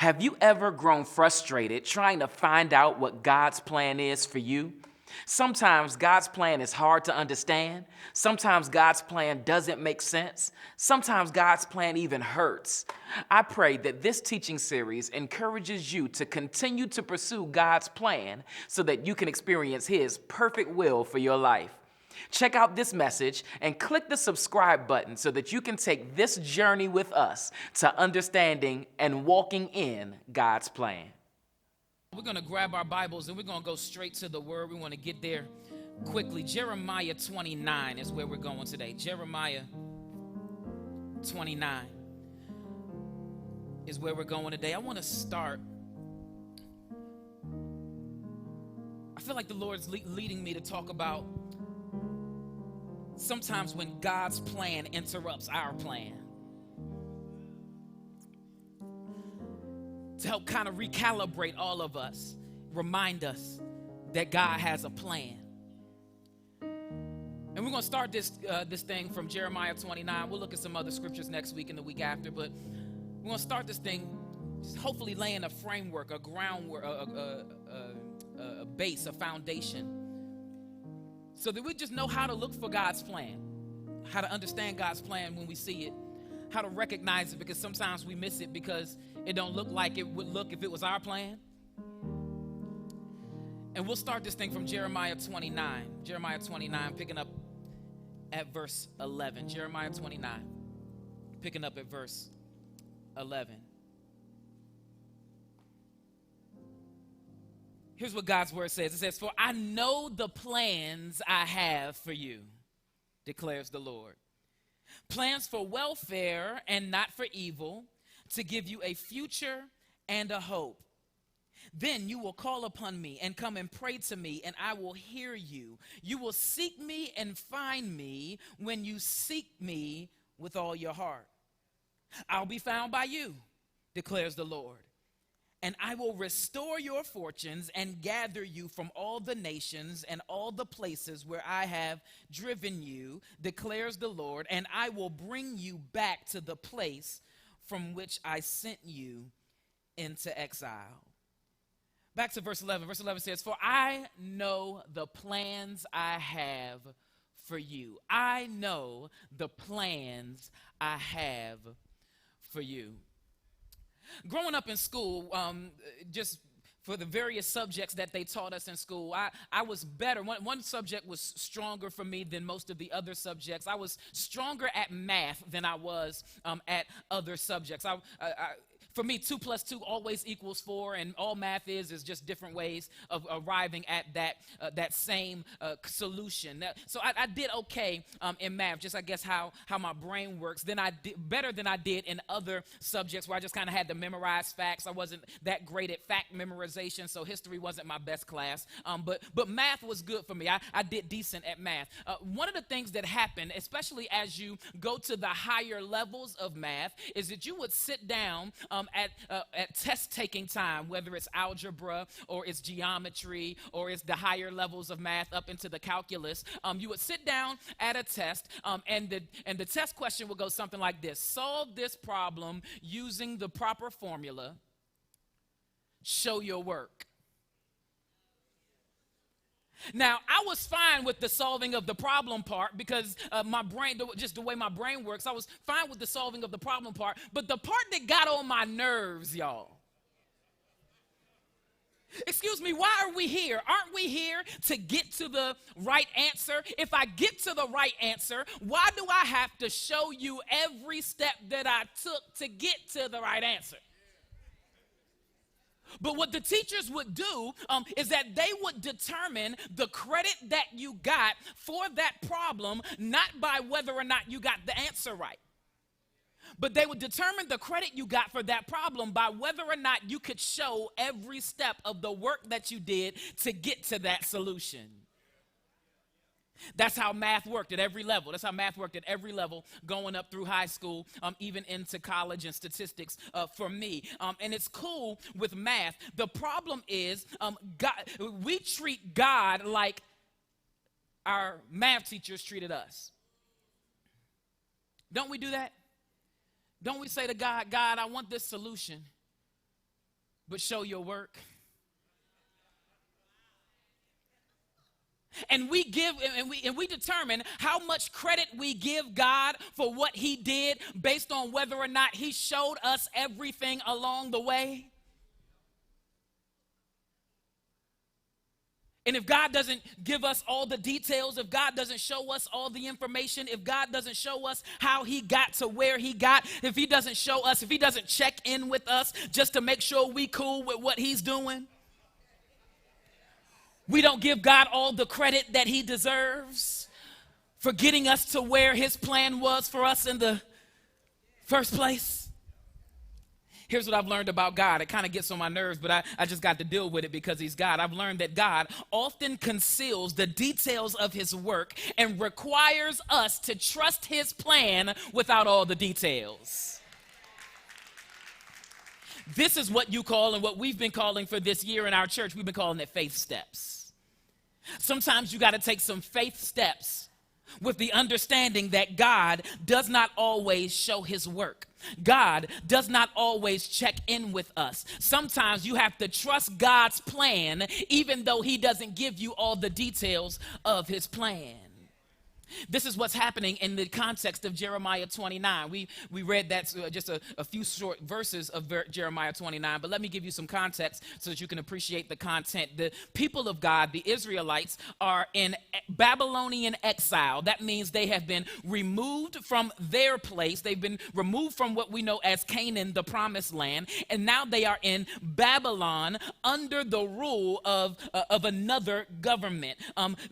Have you ever grown frustrated trying to find out what God's plan is for you? Sometimes God's plan is hard to understand. Sometimes God's plan doesn't make sense. Sometimes God's plan even hurts. I pray that this teaching series encourages you to continue to pursue God's plan so that you can experience His perfect will for your life. Check out this message and click the subscribe button so that you can take this journey with us to understanding and walking in God's plan. We're going to grab our Bibles and we're going to go straight to the Word. We want to get there quickly. Jeremiah 29 is where we're going today. Jeremiah 29 is where we're going today. I want to start. I feel like the Lord's leading me to talk about sometimes when God's plan interrupts our plan. To help kind of recalibrate all of us, remind us that God has a plan. And we're going to start this thing from Jeremiah 29. We'll look at some other scriptures next week and the week after, but we're going to start this thing hopefully laying a framework, a groundwork, a base, a foundation, so that we just know how to look for God's plan, how to understand God's plan when we see it, how to recognize it, because sometimes we miss it because it don't look like it would look if it was our plan. And we'll start this thing from Jeremiah 29. Jeremiah 29, picking up at verse 11. Jeremiah 29, picking up at verse 11. Here's what God's word says. It says, "For I know the plans I have for you, declares the Lord. Plans for welfare and not for evil, to give you a future and a hope. Then you will call upon me and come and pray to me, and I will hear you. You will seek me and find me when you seek me with all your heart. I'll be found by you, declares the Lord. And I will restore your fortunes and gather you from all the nations and all the places where I have driven you, declares the Lord. And I will bring you back to the place from which I sent you into exile." Back to verse 11. Verse 11 says, "For I know the plans I have for you." I know the plans I have for you. Growing up in school, just for the various subjects that they taught us in school, I was better. One subject was stronger for me than most of the other subjects. I was stronger at math than I was at other subjects. For me, 2 + 2 always equals 4, and all math is just different ways of arriving at that same solution. So I did okay in math, just I guess how my brain works. Then I did better than I did in other subjects where I just kind of had to memorize facts. I wasn't that great at fact memorization, so history wasn't my best class. But math was good for me. I did decent at math. One of the things that happened, especially as you go to the higher levels of math, is that you would sit down at test-taking time, whether it's algebra or it's geometry or it's the higher levels of math up into the calculus. You would sit down at a test, and the test question would go something like this: solve this problem using the proper formula. Show your work. Now, I was fine with the solving of the problem part because my brain, just the way my brain works, I was fine with the solving of the problem part. But the part that got on my nerves, y'all. Excuse me, why are we here? Aren't we here to get to the right answer? If I get to the right answer, why do I have to show you every step that I took to get to the right answer? But what the teachers would do is that they would determine the credit that you got for that problem, not by whether or not you got the answer right. But they would determine the credit you got for that problem by whether or not you could show every step of the work that you did to get to that solution. That's how math worked at every level. That's how math worked at every level, going up through high school, even into college and statistics for me. And it's cool with math. The problem is we treat God like our math teachers treated us. Don't we do that? Don't we say to God, God, I want this solution, but show your work. And we determine how much credit we give God for what he did based on whether or not he showed us everything along the way. And if God doesn't give us all the details, if God doesn't show us all the information, if God doesn't show us how he got to where he got, if he doesn't show us, if he doesn't check in with us just to make sure we cool with what he's doing, we don't give God all the credit that he deserves for getting us to where his plan was for us in the first place. Here's what I've learned about God. It kind of gets on my nerves, but I just got to deal with it because he's God. I've learned that God often conceals the details of his work and requires us to trust his plan without all the details. This is what you call, and what we've been calling for this year in our church, we've been calling it faith steps. Sometimes you got to take some faith steps with the understanding that God does not always show his work. God does not always check in with us. Sometimes you have to trust God's plan even though he doesn't give you all the details of his plan. This is what's happening in the context of Jeremiah 29. We read that just a few short verses of Jeremiah 29, but let me give you some context so that you can appreciate the content. The people of God, the Israelites, are in Babylonian exile. That means they have been removed from their place. They've been removed from what we know as Canaan, the promised land, and now they are in Babylon under the rule of another government.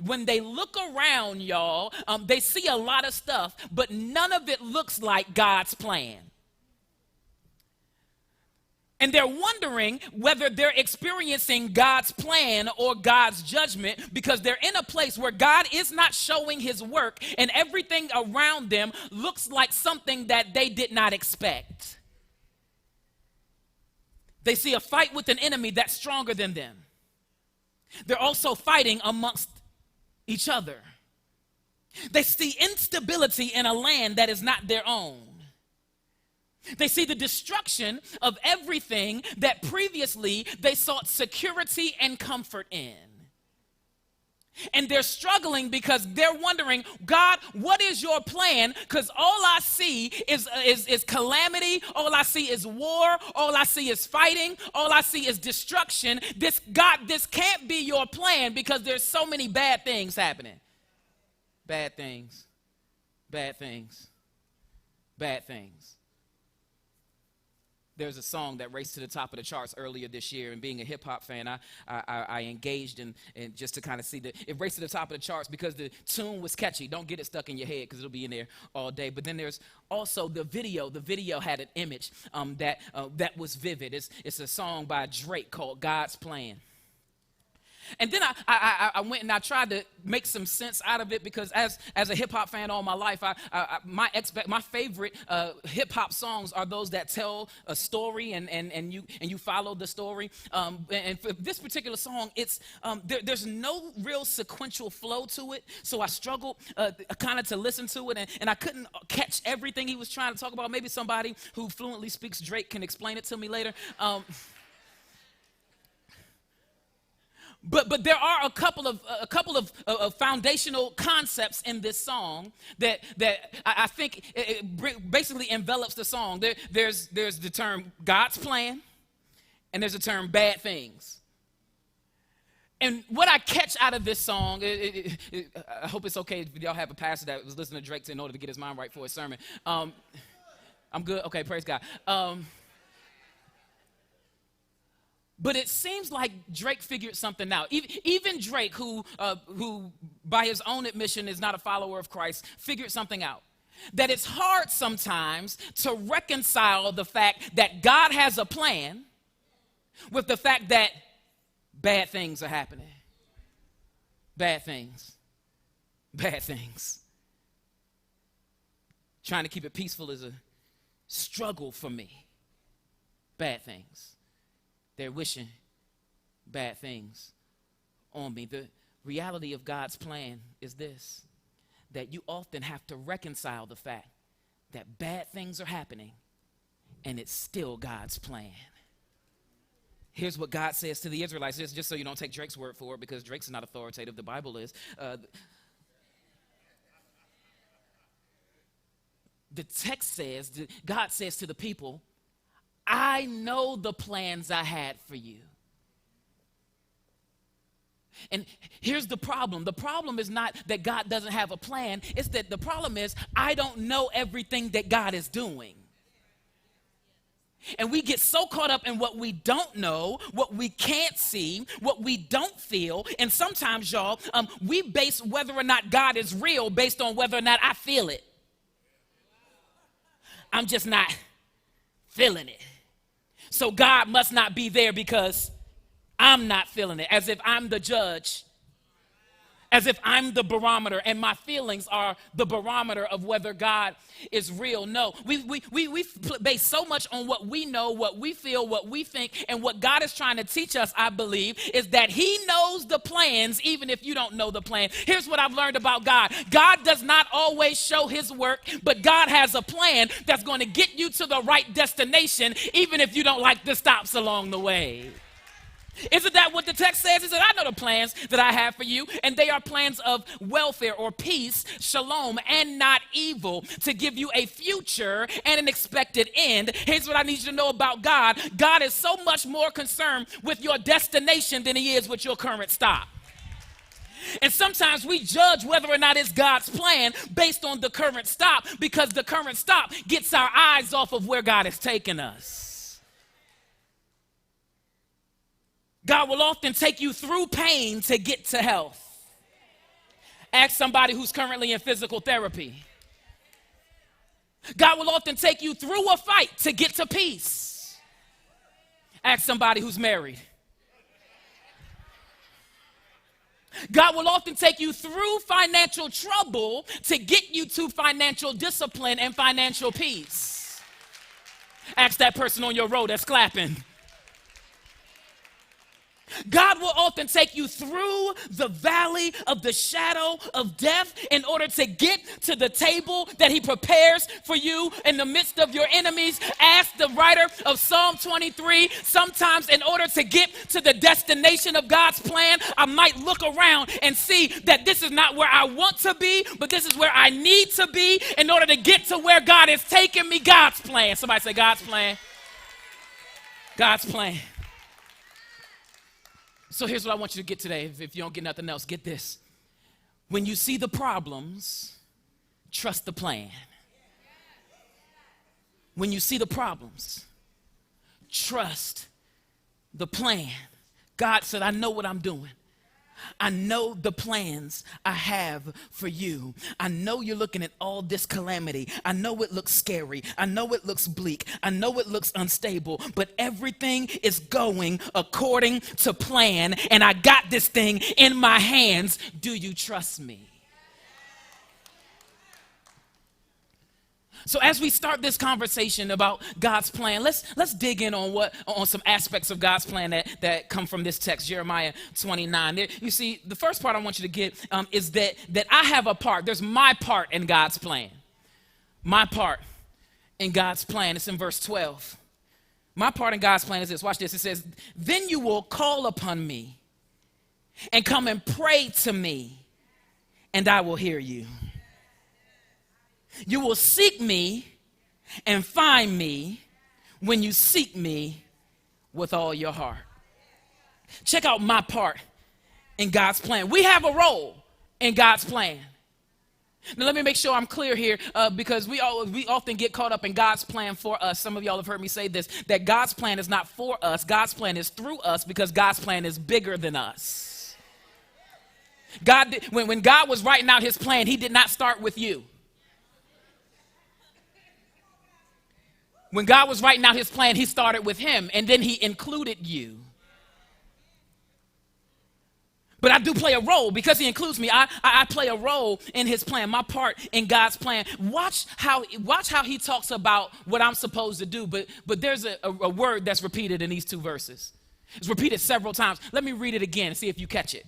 When they look around, y'all, they see a lot of stuff, but none of it looks like God's plan. And they're wondering whether they're experiencing God's plan or God's judgment because they're in a place where God is not showing his work and everything around them looks like something that they did not expect. They see a fight with an enemy that's stronger than them. They're also fighting amongst each other. They see instability in a land that is not their own. They see the destruction of everything that previously they sought security and comfort in. And they're struggling because they're wondering, God, what is your plan? Because all I see is calamity. All I see is war. All I see is fighting. All I see is destruction. This can't be your plan because there's so many bad things happening. Bad things, bad things, bad things. There's a song that raced to the top of the charts earlier this year, and being a hip-hop fan, I engaged in just to kind of see that it raced to the top of the charts because the tune was catchy. Don't get it stuck in your head because it'll be in there all day. But then there's also the video. The video had an image that was vivid. It's a song by Drake called God's Plan. And then I went and I tried to make some sense out of it because as a hip-hop fan all my life, my favorite hip-hop songs are those that tell a story and you follow the story. And for this particular song, it's there's no real sequential flow to it, so I struggled kind of to listen to it, and I couldn't catch everything he was trying to talk about. Maybe somebody who fluently speaks Drake can explain it to me later. But there are a couple of foundational concepts in this song that I think it basically envelops the song. There's the term God's plan, and there's the term bad things. And what I catch out of this song, I hope it's okay if y'all have a pastor that was listening to Drake in order to get his mind right for his sermon. I'm good. Okay, praise God. But it seems like Drake figured something out. Even Drake, who by his own admission is not a follower of Christ, figured something out. That it's hard sometimes to reconcile the fact that God has a plan with the fact that bad things are happening. Bad things. Bad things. Trying to keep it peaceful is a struggle for me. Bad things. They're wishing bad things on me. The reality of God's plan is this, that you often have to reconcile the fact that bad things are happening and it's still God's plan. Here's what God says to the Israelites, just so you don't take Drake's word for it, because Drake's not authoritative, the Bible is. The text says, God says to the people, I know the plans I had for you. And here's the problem. The problem is not that God doesn't have a plan. It's that the problem is I don't know everything that God is doing. And we get so caught up in what we don't know, what we can't see, what we don't feel. And sometimes, y'all, we base whether or not God is real based on whether or not I feel it. I'm just not feeling it. So God must not be there because I'm not feeling it, as if I'm the judge, as if I'm the barometer and my feelings are the barometer of whether God is real. No, we base so much on what we know, what we feel, what we think, and what God is trying to teach us, I believe, is that he knows the plans even if you don't know the plan. Here's what I've learned about God. God does not always show his work, but God has a plan that's going to get you to the right destination even if you don't like the stops along the way. Isn't that what the text says? It says, I know the plans that I have for you, and they are plans of welfare or peace, shalom, and not evil, to give you a future and an expected end. Here's what I need you to know about God. God is so much more concerned with your destination than he is with your current stop. And sometimes we judge whether or not it's God's plan based on the current stop, because the current stop gets our eyes off of where God has taken us. God will often take you through pain to get to health. Ask somebody who's currently in physical therapy. God will often take you through a fight to get to peace. Ask somebody who's married. God will often take you through financial trouble to get you to financial discipline and financial peace. Ask that person on your road that's clapping. God will often take you through the valley of the shadow of death in order to get to the table that he prepares for you in the midst of your enemies. Ask the writer of Psalm 23, sometimes in order to get to the destination of God's plan, I might look around and see that this is not where I want to be, but this is where I need to be in order to get to where God is taking me. God's plan. Somebody say God's plan. God's plan. So here's what I want you to get today. If you don't get nothing else, get this. When you see the problems, trust the plan. When you see the problems, trust the plan. God said, I know what I'm doing. I know the plans I have for you. I know you're looking at all this calamity. I know it looks scary. I know it looks bleak. I know it looks unstable, but everything is going according to plan, and I got this thing in my hands. Do you trust me? So as we start this conversation about God's plan, let's dig in on some aspects of God's plan that come from this text, Jeremiah 29. You see, the first part I want you to get is that I have a part. There's my part in God's plan. My part in God's plan. It's in verse 12. My part in God's plan is this. Watch this. It says, then you will call upon me and come and pray to me, and I will hear you. You will seek me and find me when you seek me with all your heart. Check out my part in God's plan. We have a role in God's plan. Now, let me make sure I'm clear here because we often get caught up in God's plan for us. Some of y'all have heard me say this, that God's plan is not for us. God's plan is through us because God's plan is bigger than us. When God was writing out his plan, he did not start with you. When God was writing out his plan, he started with him, and then he included you. But I do play a role because he includes me. I play a role in his plan, my part in God's plan. Watch how he talks about what I'm supposed to do, but there's a word that's repeated in these two verses. It's repeated several times. Let me read it again and see if you catch it.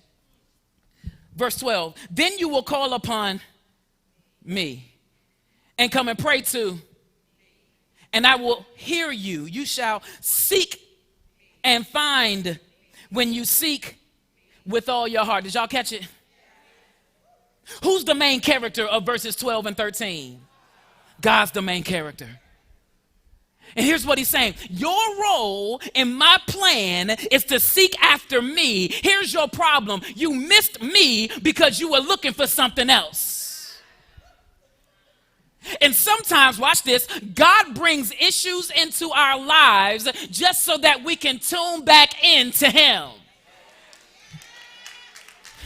Verse 12, then you will call upon me and come and pray to, and I will hear you. You shall seek and find when you seek with all your heart. Did y'all catch it? Who's the main character of verses 12 and 13? God's the main character. And here's what he's saying. Your role in my plan is to seek after me. Here's your problem. You missed me because you were looking for something else. And sometimes, watch this, God brings issues into our lives just so that we can tune back into him.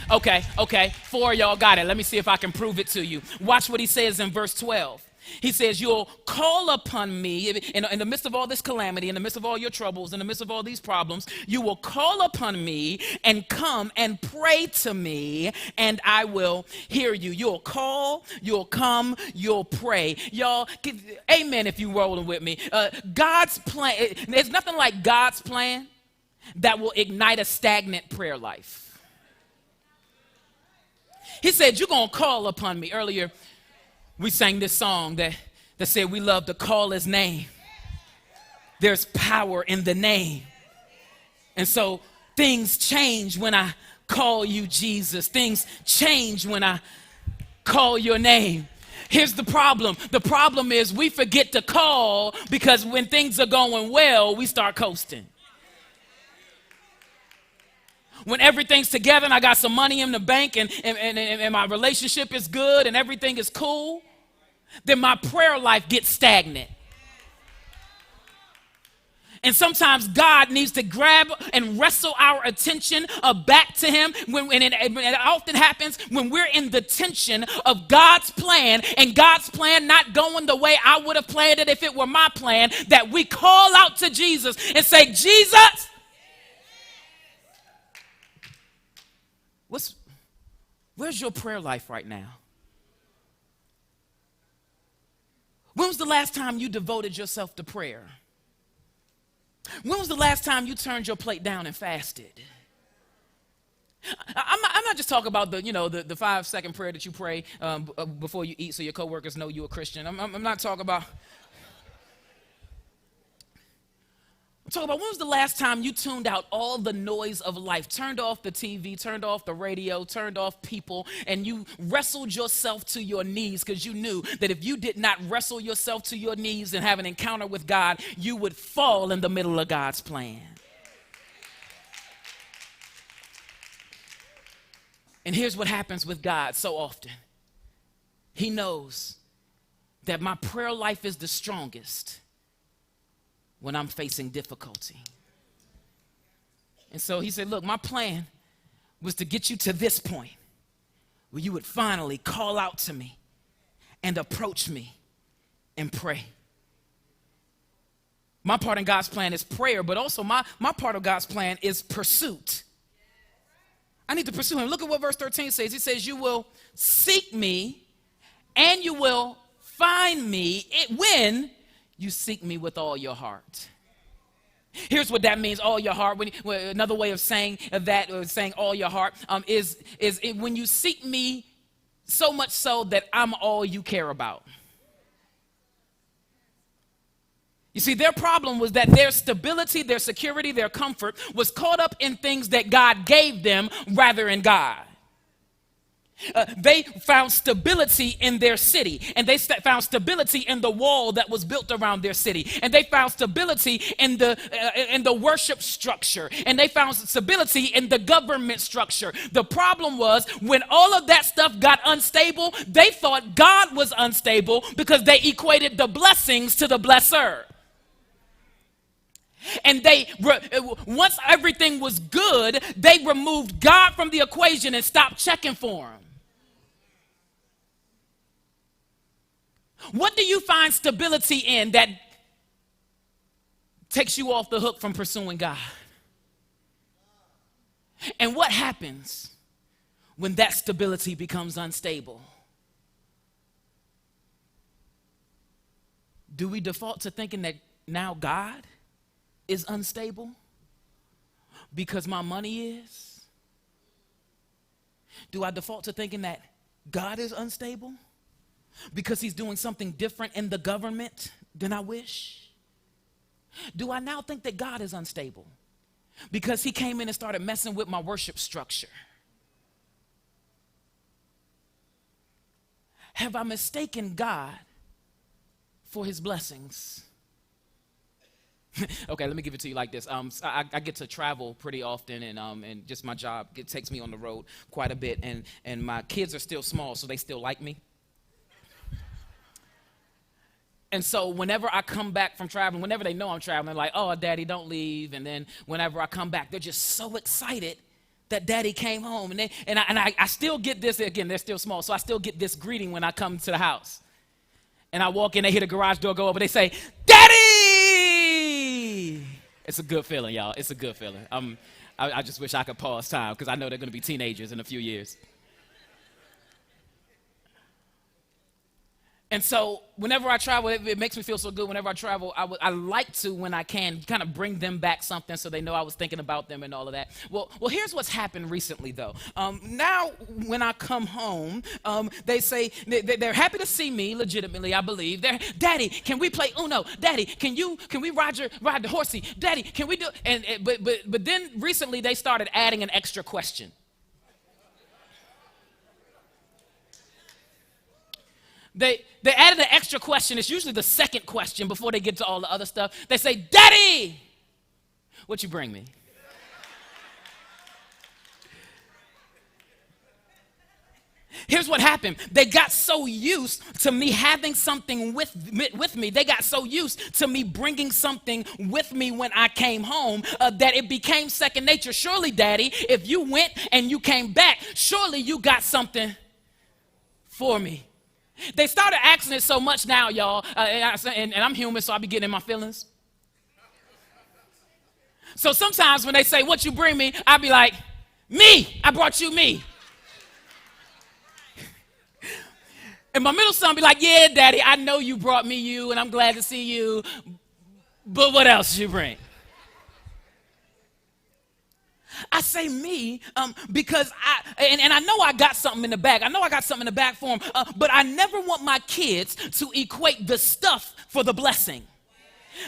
Okay, 4 of y'all got it. Let me see if I can prove it to you. Watch what he says in verse 12. He says, you'll call upon me in the midst of all this calamity, in the midst of all your troubles, in the midst of all these problems. You will call upon me and come and pray to me, and I will hear you. You'll call, you'll come, you'll pray. Y'all, amen if you're rolling with me. God's plan, there's nothing like God's plan that will ignite a stagnant prayer life. He said, you're going to call upon me. Earlier, we sang this song that said we love to call his name. There's power in the name. And so things change when I call you Jesus. Things change when I call your name. Here's the problem. The problem is we forget to call because when things are going well, we start coasting. When everything's together and I got some money in the bank and my relationship is good and everything is cool, then my prayer life gets stagnant. And sometimes God needs to grab and wrestle our attention back to him. And it often happens when we're in the tension of God's plan and God's plan not going the way I would have planned it if it were my plan, that we call out to Jesus and say, Jesus, where's your prayer life right now? When was the last time you devoted yourself to prayer? When was the last time you turned your plate down and fasted? I'm not just talking about the 5-second prayer that you pray before you eat so your coworkers know you're a Christian. I'm not talking about. I'm talking about when was the last time you tuned out all the noise of life, turned off the TV, turned off the radio, turned off people, and you wrestled yourself to your knees because you knew that if you did not wrestle yourself to your knees and have an encounter with God, you would fall in the middle of God's plan. And here's what happens with God so often. He knows that my prayer life is the strongest when I'm facing difficulty. And so he said, look, my plan was to get you to this point where you would finally call out to me and approach me and pray. My part in God's plan is prayer, but also my part of God's plan is pursuit. I need to pursue him. Look at what verse 13 says. It says, you will seek me and you will find me when you seek me with all your heart. Here's what that means, all your heart. Another way of saying that, or saying all your heart, is when you seek me so much so that I'm all you care about. You see, their problem was that their stability, their security, their comfort was caught up in things that God gave them rather than God. They found stability in their city, and they found stability in the wall that was built around their city, and they found stability in the worship structure, and they found stability in the government structure. The problem was when all of that stuff got unstable, they thought God was unstable because they equated the blessings to the blesser. And once everything was good, they removed God from the equation and stopped checking for him. What do you find stability in that takes you off the hook from pursuing God? And what happens when that stability becomes unstable? Do we default to thinking that now God is unstable because my money is? Do I default to thinking that God is unstable because he's doing something different in the government than I wish? Do I now think that God is unstable because he came in and started messing with my worship structure? Have I mistaken God for his blessings? Okay, let me give it to you like this. I get to travel pretty often, and just my job, it takes me on the road quite a bit, and my kids are still small, so they still like me. And so whenever I come back from traveling, whenever they know I'm traveling, they're like, oh, Daddy, don't leave. And then whenever I come back, they're just so excited that Daddy came home. And I still get this, again, they're still small, so I still get this greeting when I come to the house. And I walk in, they hear the garage door go open, they say, Daddy! It's a good feeling, y'all. It's a good feeling. I just wish I could pause time because I know they're going to be teenagers in a few years. And so whenever I travel, it makes me feel so good. Whenever I travel, I like to, when I can, kind of bring them back something so they know I was thinking about them and all of that. Well, here's what's happened recently, though. Now, when I come home, they say they're happy to see me, legitimately, I believe. They're, Daddy, can we play Uno? Daddy, can we ride the horsey? Daddy, can we do? But then recently they started adding an extra question. They added an extra question. It's usually the second question before they get to all the other stuff. They say, Daddy, what you bring me? Here's what happened. They got so used to me having something with me. They got so used to me bringing something with me when I came home that it became second nature. Surely, Daddy, if you went and you came back, surely you got something for me. They started asking it so much now, y'all, and I'm human, so I be getting in my feelings. So sometimes when they say, what you bring me, I be like, me, I brought you me. And my middle son be like, yeah, Daddy, I know you brought me you, and I'm glad to see you, but what else did you bring? I say me because I know I got something in the bag. I know I got something in the bag for them, but I never want my kids to equate the stuff for the blessing.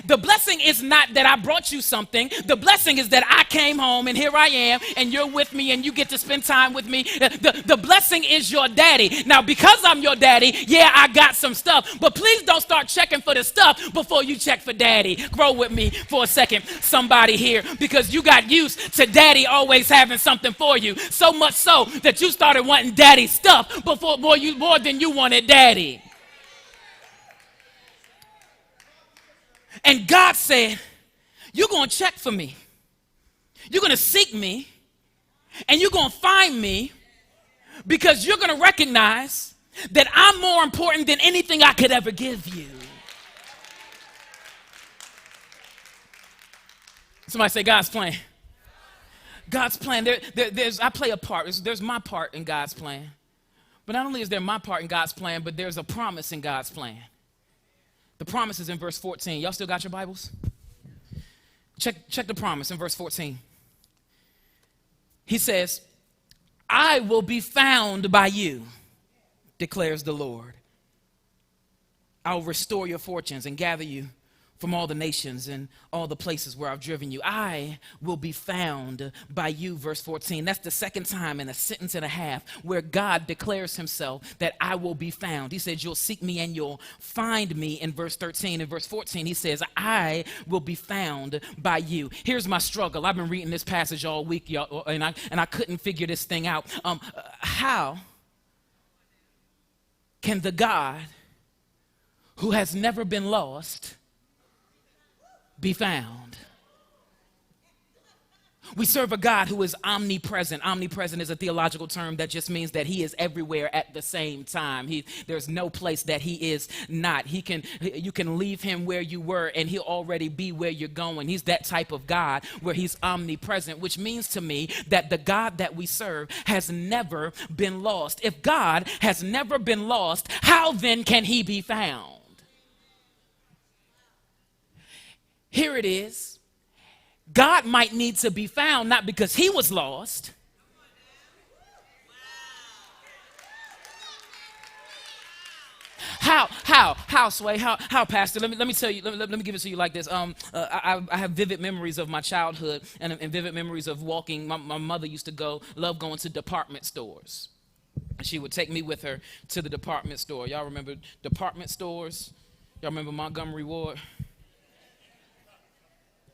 The blessing is not that I brought you something. The blessing is that I came home and here I am and you're with me and you get to spend time with me. The blessing is your daddy. Now, because I'm your daddy, yeah, I got some stuff, but please don't start checking for the stuff before you check for daddy. Grow with me for a second, somebody here, because you got used to daddy always having something for you. So much so that you started wanting daddy stuff more than you wanted daddy. And God said, you're going to check for me. You're going to seek me. And you're going to find me because you're going to recognize that I'm more important than anything I could ever give you. Somebody say God's plan. God's plan. I play a part. There's my part in God's plan. But not only is there my part in God's plan, but there's a promise in God's plan. The promise is in verse 14. Y'all still got your Bibles? Check the promise in verse 14. He says, I will be found by you, declares the Lord. I will restore your fortunes and gather you from all the nations and all the places where I've driven you. I will be found by you, verse 14. That's the second time in a sentence and a half where God declares himself that I will be found. He says, you'll seek me and you'll find me in verse 13. In verse 14, he says, I will be found by you. Here's my struggle. I've been reading this passage all week, y'all, and I couldn't figure this thing out. How can the God who has never been lost be found? We serve a God who is omnipresent. Omnipresent is a theological term that just means that he is everywhere at the same time. There's no place that he is not. You can leave him where you were and he'll already be where you're going. He's that type of God where he's omnipresent, which means to me that the God that we serve has never been lost. If God has never been lost, how then can he be found? Here it is. God might need to be found, not because he was lost. How, Sway? How, Pastor? Let me tell you. Let me give it to you like this. I have vivid memories of my childhood and vivid memories of walking. My mother used to love going to department stores. She would take me with her to the department store. Y'all remember department stores? Y'all remember Montgomery Ward?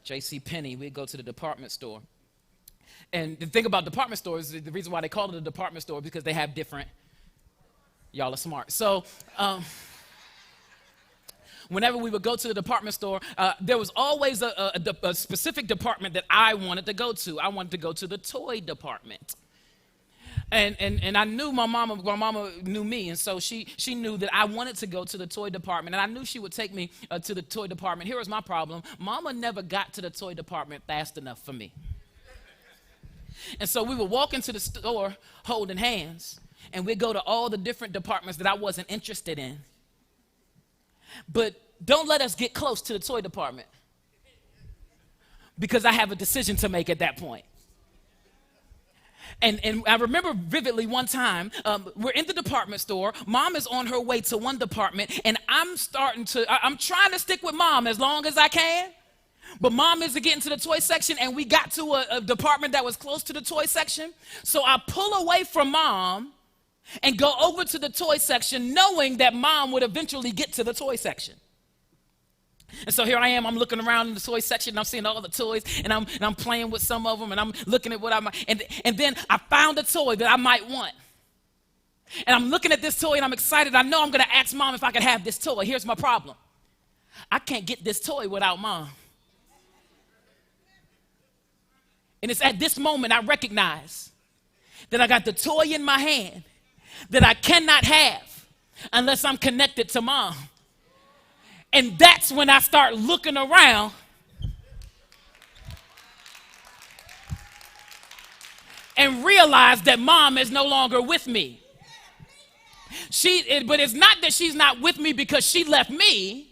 J.C. Penney. We'd go to the department store. And the thing about department stores, the reason why they call it a department store is because they have different. Y'all are smart. So whenever we would go to the department store, there was always a specific department that I wanted to go to. I wanted to go to the toy department. And I knew my mama knew me, and so she knew that I wanted to go to the toy department, and I knew she would take me to the toy department. Here was my problem. Mama never got to the toy department fast enough for me. And so we would walk into the store holding hands, and we'd go to all the different departments that I wasn't interested in. But don't let us get close to the toy department, because I have a decision to make at that point. And I remember vividly one time, we're in the department store. Mom is on her way to one department, and I'm trying to stick with Mom as long as I can. But Mom isn't getting to the toy section, and we got to a department that was close to the toy section. So I pull away from Mom and go over to the toy section, knowing that Mom would eventually get to the toy section. And so here I am, I'm looking around in the toy section, and I'm seeing all the toys, and I'm playing with some of them, and I'm looking at what I might, and then I found a toy that I might want. And I'm looking at this toy, and I'm excited. I know I'm going to ask Mom if I could have this toy. Here's my problem. I can't get this toy without Mom. And it's at this moment I recognize that I got the toy in my hand that I cannot have unless I'm connected to Mom. And that's when I start looking around and realize that Mom is no longer with me. But it's not that she's not with me because she left me.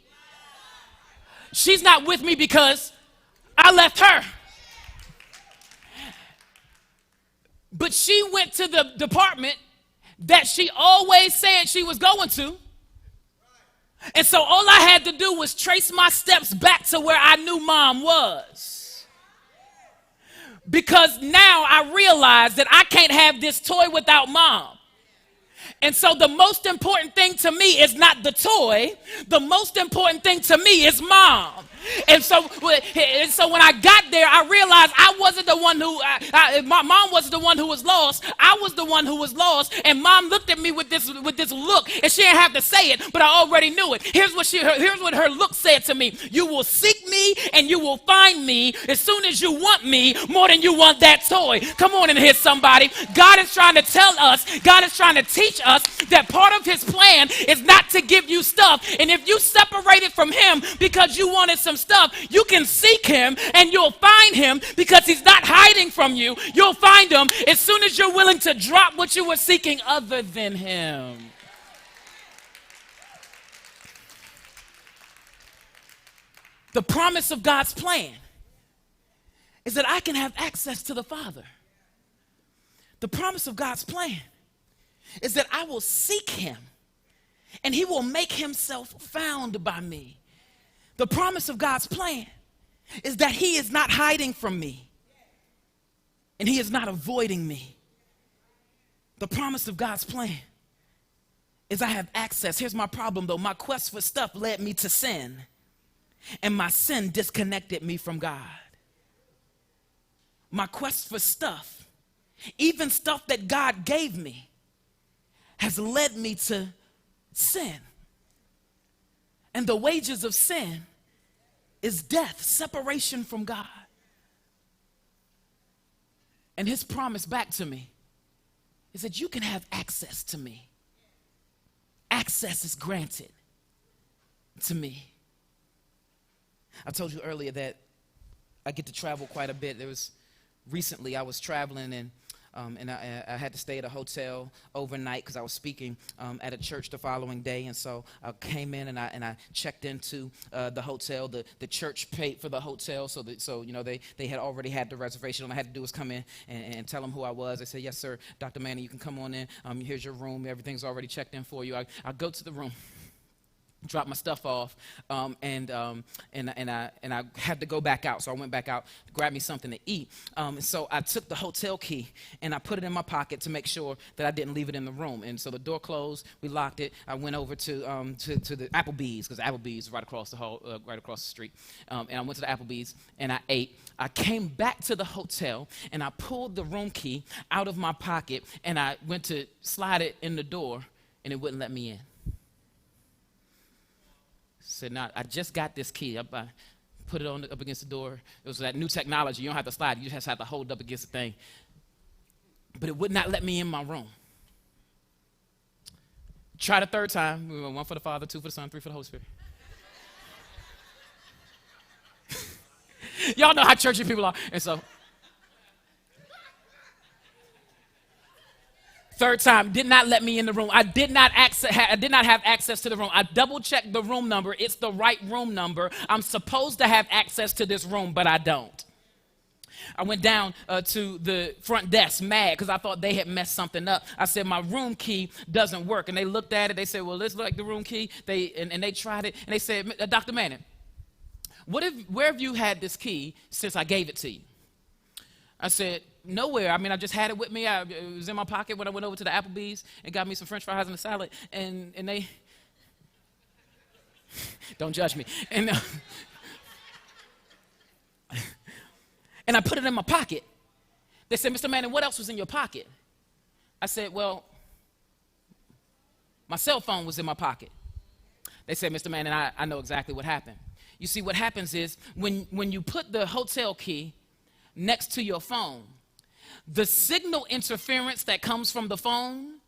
She's not with me because I left her. But she went to the department that she always said she was going to. And so all I had to do was trace my steps back to where I knew Mom was. Because now I realize that I can't have this toy without Mom. And so the most important thing to me is not the toy. The most important thing to me is Mom. And so when I got there, I realized I wasn't the one my mom wasn't the one who was lost. I was the one who was lost. And Mom looked at me with this look, and she didn't have to say it, but I already knew it. Here's what her look said to me. You will seek me and you will find me as soon as you want me more than you want that toy. Come on in here, somebody. God is trying to tell us, God is trying to teach us that part of his plan is not to give you stuff. And if you separated from him because you wanted some stuff, you can seek him and you'll find him, because he's not hiding from you. You'll find him as soon as you're willing to drop what you were seeking other than him. The promise of God's plan is that I can have access to the Father. The promise of God's plan is that I will seek him and he will make himself found by me. The promise of God's plan is that he is not hiding from me and he is not avoiding me. The promise of God's plan is I have access. Here's my problem though. My quest for stuff led me to sin, and my sin disconnected me from God. My quest for stuff, even stuff that God gave me, has led me to sin. And the wages of sin is death, separation from God. And his promise back to me is that you can have access to me. Access is granted to me. I told you earlier that I get to travel quite a bit. Recently I was traveling and I had to stay at a hotel overnight because I was speaking at a church the following day. And so I came in and I checked into the hotel. The church paid for the hotel, so they had already had the reservation. All I had to do was come in and tell them who I was. They said, "Yes, sir, Dr. Manning, you can come on in. Here's your room. Everything's already checked in for you." I go to the room. dropped my stuff off, and I had to go back out. So I went back out to grab me something to eat. And so I took the hotel key and I put it in my pocket to make sure that I didn't leave it in the room. And so the door closed, we locked it. I went over to the Applebee's, because Applebee's is right across the hall, right across the street. And I went to the Applebee's and I ate. I came back to the hotel and I pulled the room key out of my pocket and I went to slide it in the door and it wouldn't let me in. Said, "Now I just got this key." I put it up against the door. It was that new technology. You don't have to slide. You just have to hold up against the thing. But it would not let me in my room. Tried a third time. We went 1 for the Father, 2 for the Son, 3 for the Holy Spirit. Y'all know how churchy people are. And so, third time, did not let me in the room. I did not have access to the room. I double-checked the room number. It's the right room number. I'm supposed to have access to this room, but I don't. I went down to the front desk mad because I thought they had messed something up. I said, "My room key doesn't work." And they looked at it. They said, "Well, this looks like the room key." And they tried it. And they said, "Dr. Manning, where have you had this key since I gave it to you?" I said, "Nowhere. I mean, I just had it with me. It was in my pocket when I went over to the Applebee's and got me some French fries and a salad." And they, don't judge me. And I put it in my pocket. They said, "Mr. Manning, what else was in your pocket?" I said, "Well, my cell phone was in my pocket." They said, "Mr. Manning, I know exactly what happened." You see, what happens is when you put the hotel key next to your phone, the signal interference that comes from the phone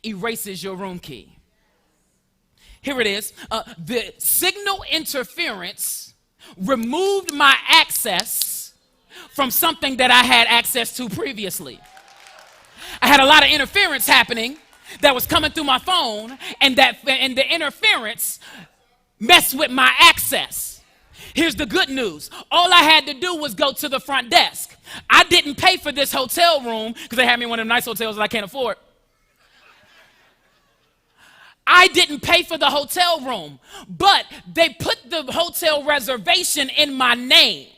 erases your room key. Here it is. The signal interference removed my access from something that I had access to previously. I had a lot of interference happening that was coming through my phone, and the interference messed with my access. Here's the good news. All I had to do was go to the front desk. I didn't pay for this hotel room because they had me in one of them nice hotels that I can't afford. I didn't pay for the hotel room, but they put the hotel reservation in my name.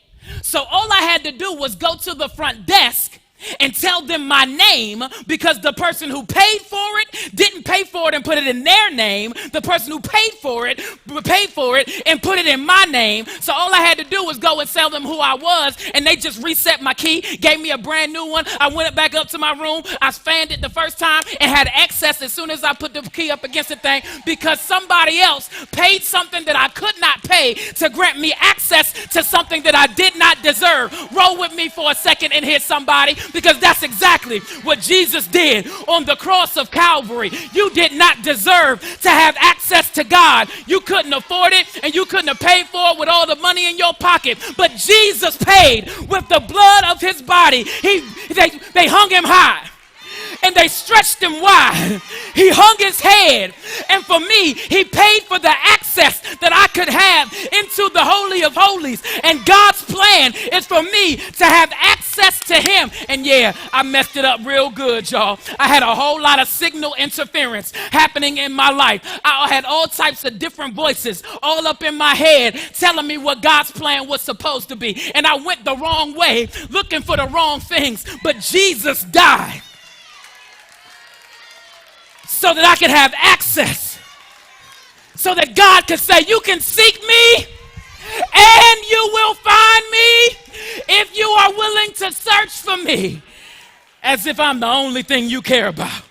So all I had to do was go to the front desk and tell them my name, because the person who paid for it didn't pay for it and put it in their name. The person who paid for it and put it in my name. So all I had to do was go and tell them who I was, and they just reset my key, gave me a brand new one. I went back up to my room. I fanned it the first time and had access as soon as I put the key up against the thing, because somebody else paid something that I could not pay to grant me access to something that I did not deserve. Roll with me for a second and hit somebody, because that's exactly what Jesus did on the cross of Calvary. You did not deserve to have access to God. You couldn't afford it, and you couldn't have paid for it with all the money in your pocket. But Jesus paid with the blood of his body. They hung him high, and they stretched him wide. He hung his head, and for me, he paid for the access that I could have into the Holy of Holies. And God's plan is for me to have access to him. And yeah, I messed it up real good, y'all. I had a whole lot of signal interference happening in my life. I had all types of different voices all up in my head telling me what God's plan was supposed to be. And I went the wrong way, looking for the wrong things. But Jesus died so that I could have access, so that God could say, "You can seek me and you will find me if you are willing to search for me," as if I'm the only thing you care about.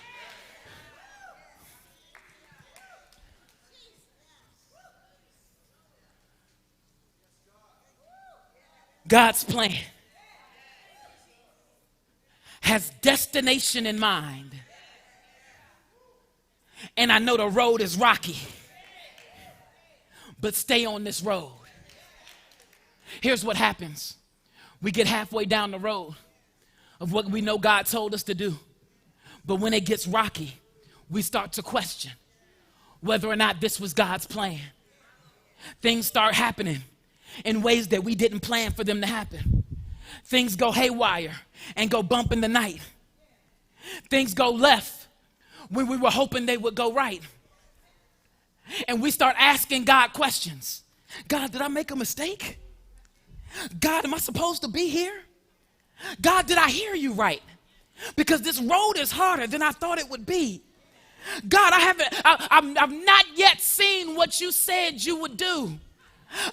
God's plan has destination in mind. And I know the road is rocky, but stay on this road. Here's what happens. We get halfway down the road of what we know God told us to do. But when it gets rocky, we start to question whether or not this was God's plan. Things start happening in ways that we didn't plan for them to happen. Things go haywire and go bump in the night. Things go left when we were hoping they would go right. And we start asking God questions. God, did I make a mistake? God, am I supposed to be here? God, did I hear you right? Because this road is harder than I thought it would be. God, I've not yet seen what you said you would do.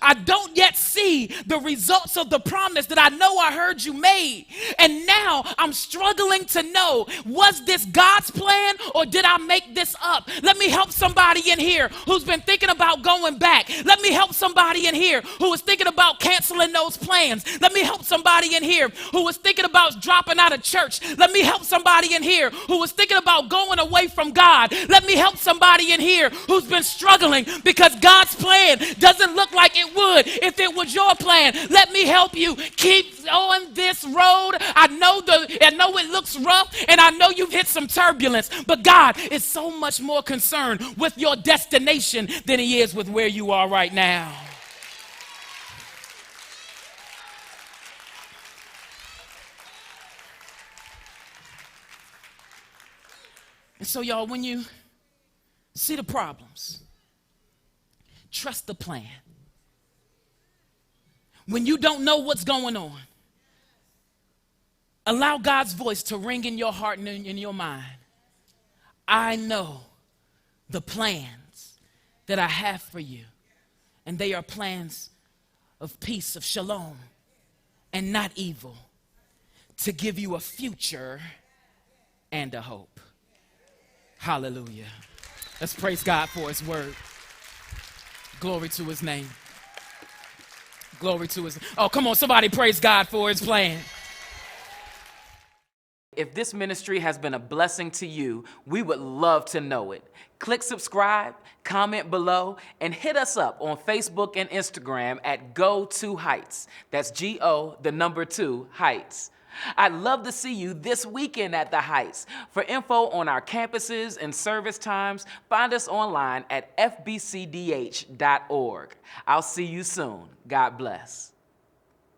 I don't yet see the results of the promise that I know I heard you made. And now I'm struggling to know, was this God's plan or did I make this up? Let me help somebody in here who's been thinking about going back. Let me help somebody in here who is thinking about canceling those plans. Let me help somebody in here who is thinking about dropping out of church. Let me help somebody in here who is thinking about going away from God. Let me help somebody in here who's been struggling because God's plan doesn't look like it would if it was your plan. Let me help you. Keep on this road. I know it looks rough, and I know you've hit some turbulence, but God is so much more concerned with your destination than he is with where you are right now. And so, y'all, when you see the problems, trust the plan. When you don't know what's going on, allow God's voice to ring in your heart and in your mind. I know the plans that I have for you, and they are plans of peace, of shalom, and not evil, to give you a future and a hope. Hallelujah. Let's praise God for his word. Glory to his name. Glory to his. Oh, come on, somebody praise God for his plan. If this ministry has been a blessing to you, we would love to know it. Click subscribe, comment below, and hit us up on Facebook and Instagram at Go2Heights. That's Go2 Heights. I'd love to see you this weekend at the Heights. For info on our campuses and service times, find us online at fbcdh.org. I'll see you soon. God bless.